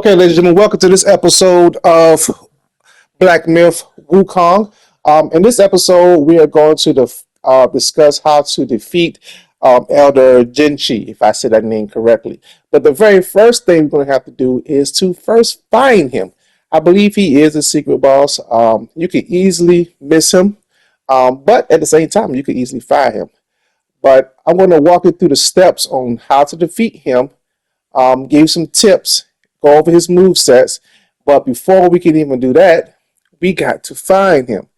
Okay, ladies and gentlemen, welcome to this episode of Black Myth Wukong. In this episode, we are going to discuss how to defeat Elder Jinchi, if I said that name correctly. But the very first thing we're going to have to do is to first find him. I believe he is a secret boss. You can easily miss him, but at the same time, you can easily find him. But I'm going to walk you through the steps on how to defeat him, give you some tips, go over his move sets. But before we can even do that, we got to find him.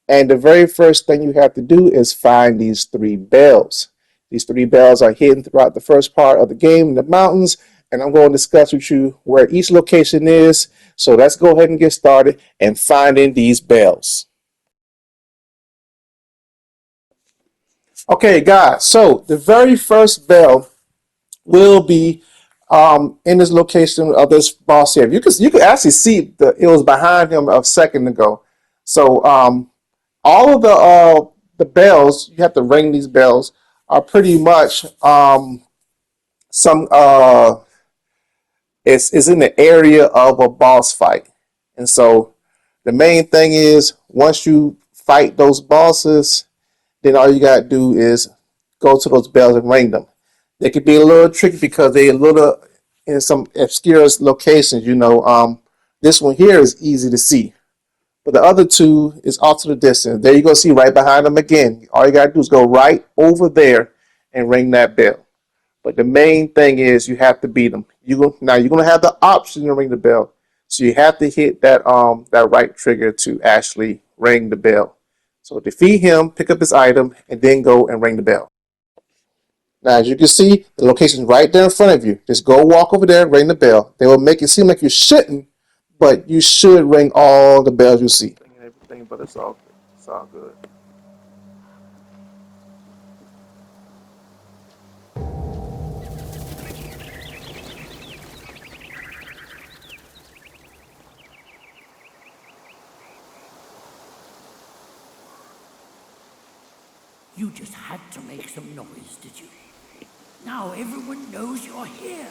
And the very first thing you have to do is find these three bells. These three bells are hidden throughout the first part of the game in the mountains, and I'm going to discuss with you where each location is. So let's go ahead and get started and finding these bells. Okay, guys, so the very first bell will be in this location of this boss here. You could actually see it was behind him a second ago. So all of the bells, you have to ring these bells, are pretty much some it's in the area of a boss fight. And so the main thing is once you fight those bosses, then all you gotta do is go to those bells and ring them. They could be a little tricky because they're a little in some obscure locations. This one here is easy to see, but the other two is off to the distance. There you go, see right behind them again. All you gotta do is go right over there and ring that bell. But the main thing is you have to beat them. Now you're gonna have the option to ring the bell, so you have to hit that right trigger to actually ring the bell. So defeat him, pick up his item, and then go and ring the bell. Now, as you can see, the location is right there in front of you. Just go walk over there and ring the bell. They will make it seem like you shouldn't, but you should ring all the bells you see. Everything, but it's all good. It's all good. You just had to make some noise, did you? Now everyone knows you're here.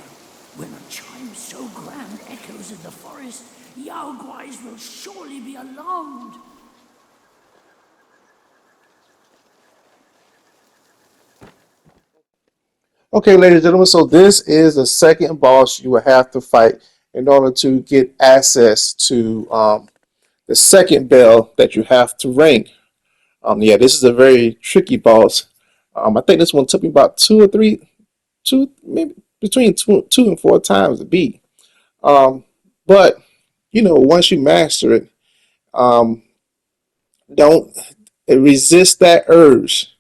When a chime so grand echoes in the forest, Yao Guais will surely be alarmed. Okay, ladies and gentlemen, so this is the second boss you will have to fight in order to get access to the second bell that you have to ring. Yeah, this is a very tricky boss. I think this one took me about maybe between two and four times to beat. But once you master it, um, don't resist that urge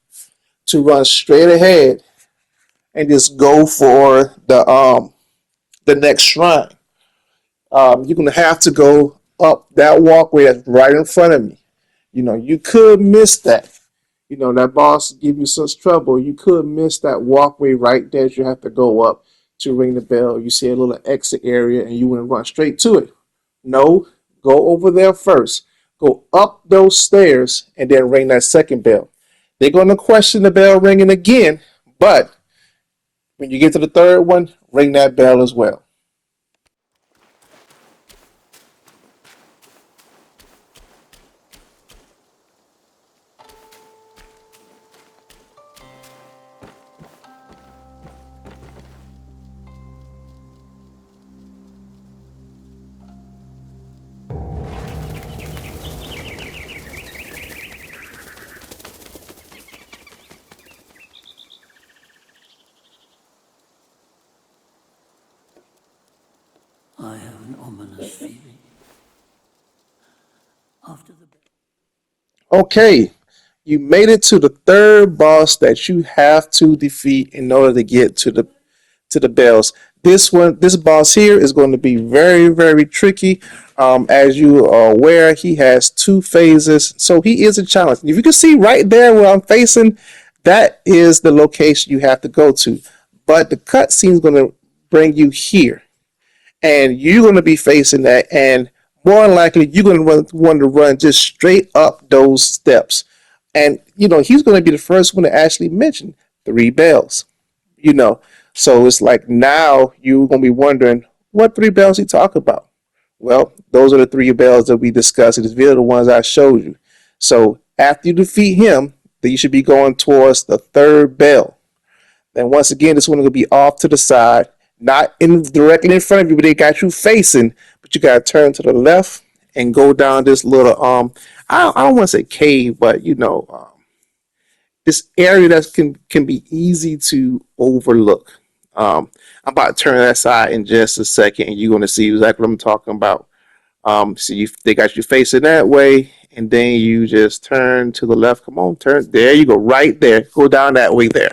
to run straight ahead and just go for the next shrine. You're gonna have to go up that walkway that's right in front of me. You could miss that. That boss give you such trouble. You could miss that walkway right there that you have to go up to ring the bell. You see a little exit area and you want to run straight to it. No, go over there first. Go up those stairs and then ring that second bell. They're going to question the bell ringing again, but when you get to the third one, ring that bell as well. I have an ominous feeling. After the Okay, you made it to the third boss that you have to defeat in order to get to the bells. This boss here is going to be very, very tricky. As you are aware, he has two phases, so he is a challenge. If you can see right there where I'm facing, that is the location you have to go to. But the cutscene is going to bring you here, and you're going to be facing that, and more than likely, you're going to want to run just straight up those steps. And he's going to be the first one to actually mention three bells. you know. So it's like now you're gonna be wondering What three bells he talk about? Well, those are the three bells that we discussed in this video, the ones I showed you. So after you defeat him, then you should be going towards the third bell. Then once again, this one will be off to the side, not in directly in front of you, but they got you facing. But you gotta turn to the left and go down this little I don't want to say cave, but this area that can be easy to overlook. I'm about to turn that side in just a second, and you're gonna see exactly what I'm talking about. They got you facing that way, and then you just turn to the left. Come on, turn. There you go, right there. Go down that way there.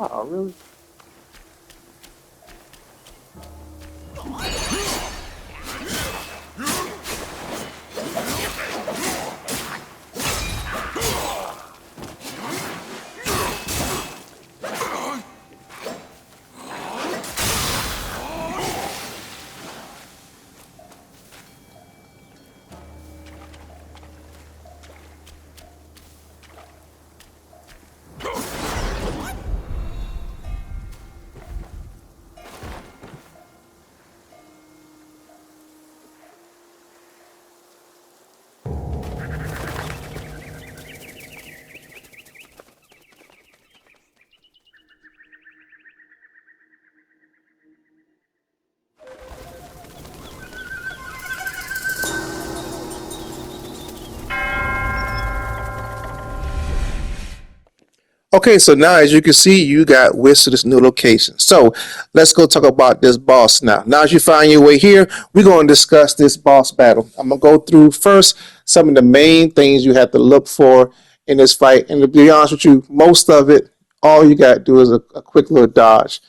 Oh, really? Okay, so now as you can see, you got whisked to this new location. So let's go talk about this boss now. Now, as you find your way here, we're going to discuss this boss battle. I'm going to go through first some of the main things you have to look for in this fight. And to be honest with you, most of it, all you got to do is a quick little dodge.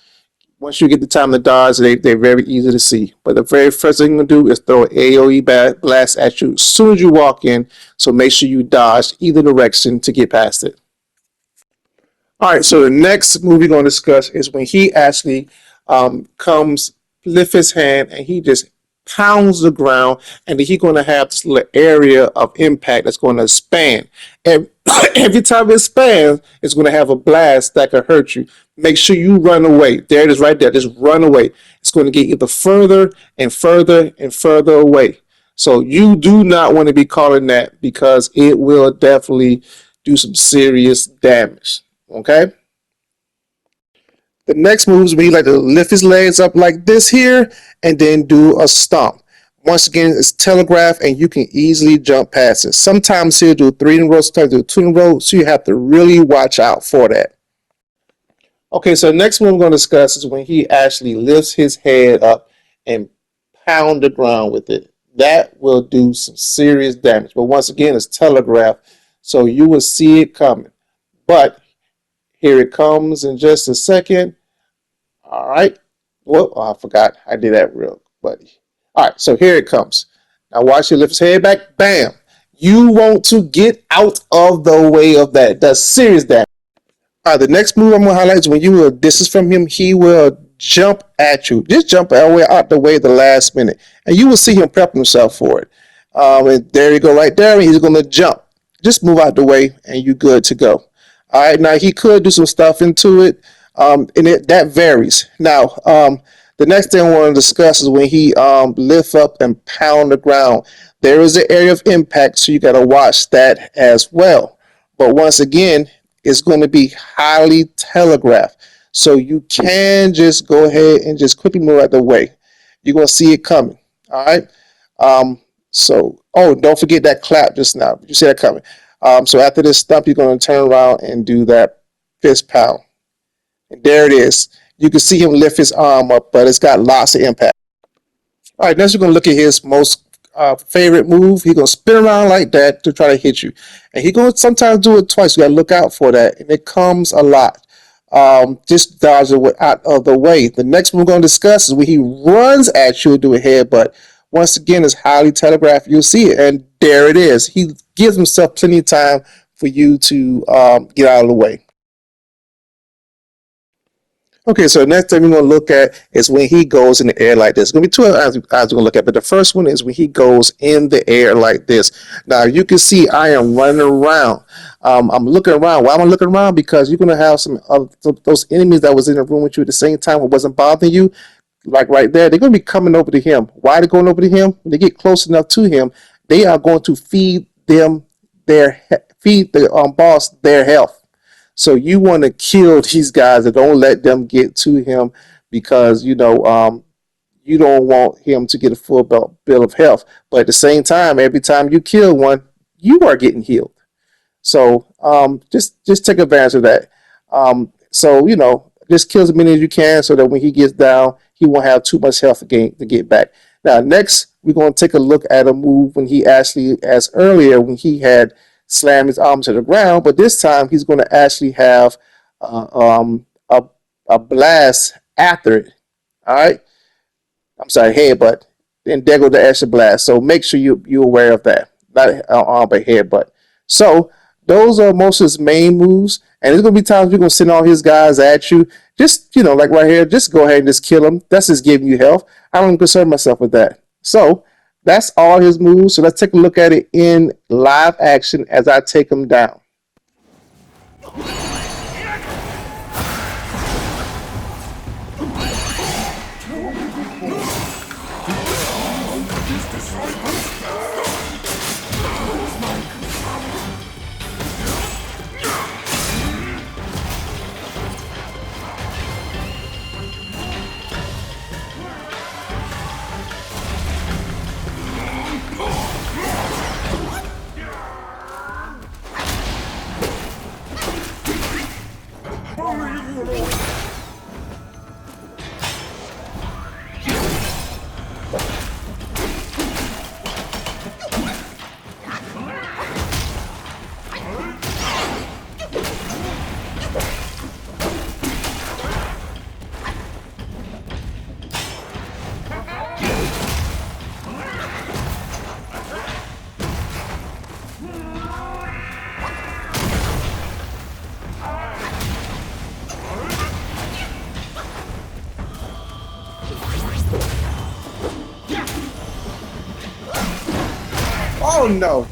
Once you get the time to dodge, they're very easy to see. But the very first thing you're going to do is throw an AoE blast at you as soon as you walk in. So make sure you dodge either direction to get past it. All right, so the next move we're going to discuss is when he actually comes, lift his hand, and he just pounds the ground, and then he's going to have this little area of impact that's going to span. And every time it spans, it's going to have a blast that could hurt you. Make sure you run away. There it is right there. Just run away. It's going to get either further and further and further away. So you do not want to be calling that because it will definitely do some serious damage. Okay. The next move is when you like to lift his legs up like this here and then do a stomp. Once again, it's telegraph and you can easily jump past it. Sometimes he'll do 3 in a row, sometimes do 2 in a row, so you have to really watch out for that. Okay, so the next one we're going to discuss is when he actually lifts his head up and pound the ground with it. That will do some serious damage. But once again, it's telegraph, so you will see it coming. But here it comes in just a second. All right. Well, I forgot. I did that real, buddy. All right. So here it comes. Now watch it lift his head back. Bam. You want to get out of the way of that. That's serious damage. All right. The next move I'm going to highlight is when you will distance from him, he will jump at you. Just jump all the way out the way at the last minute. And you will see him prep himself for it. And there you go right there. And he's going to jump. Just move out the way and you're good to go. All right, now he could do some stuff into it, and that varies. Now, the next thing I want to discuss is when he lift up and pound the ground. There is an area of impact, so you got to watch that as well. But once again, it's going to be highly telegraphed, so you can just go ahead and just quickly move out the way. You're going to see it coming. All right. Oh, don't forget that clap just now. You see that coming. So after this stump, you're going to turn around and do that fist pound. And there it is. You can see him lift his arm up, but it's got lots of impact. All right, next we're gonna look at his most favorite move. He's gonna spin around like that to try to hit you, and he's gonna sometimes do it twice. You gotta look out for that, and it comes a lot. Just dodge it out of the way. The next one we're gonna discuss is when he runs at you and do a headbutt. Once again, it's highly telegraphed. You'll see it, and there it is. He gives himself plenty of time for you to get out of the way. Okay, so the next thing we're going to look at is when he goes in the air like this. It's going to be two eyes we're going to look at, but the first one is when he goes in the air like this. Now, you can see I am running around. I'm looking around. Why am I looking around? Because you're going to have some of those enemies that was in the room with you at the same time. It wasn't bothering you. Like right there, they're going to be coming over to him. Why are they going over to him? When they get close enough to him, they are going to feed them feed the boss their health. So you want to kill these guys and don't let them get to him because you don't want him to get a full bill of health. But at the same time, every time you kill one, you are getting healed. So just take advantage of that. So just kill as many as you can so that when he gets down, he won't have too much health to get back. Now next, we're going to take a look at a move when he actually, as earlier when he had slammed his arm to the ground, but this time he's going to actually have a blast after it. All right. I'm sorry, headbutt. Then there go the extra blast. So make sure you're aware of that. Not arm, but headbutt. So those are most of his main moves. And there's gonna be times we're gonna send all his guys at you. Just like right here, just go ahead and just kill him. That's just giving you health. I don't concern myself with that. So that's all his moves. So let's take a look at it in live action as I take him down. Oh no!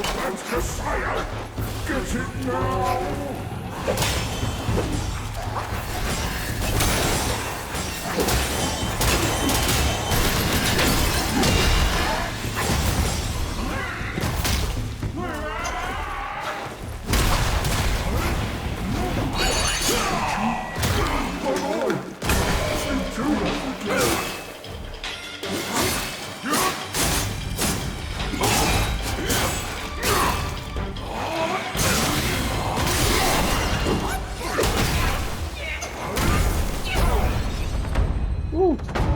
Let's get fire! Get it now! Woo.